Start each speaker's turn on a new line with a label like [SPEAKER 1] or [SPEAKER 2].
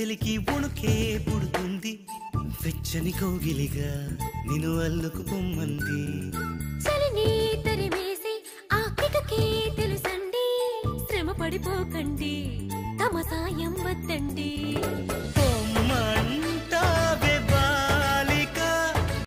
[SPEAKER 1] చెలికి ఉణుకే పుడుతుంది వెచ్చని కోగిలిగా నిన్ను అల్లుకు పొమ్మంది
[SPEAKER 2] చలిని తరిమేసి ఆ కిటకే తెలుసండి శ్రమ పడిపోకండి తమ సాయం వద్దండి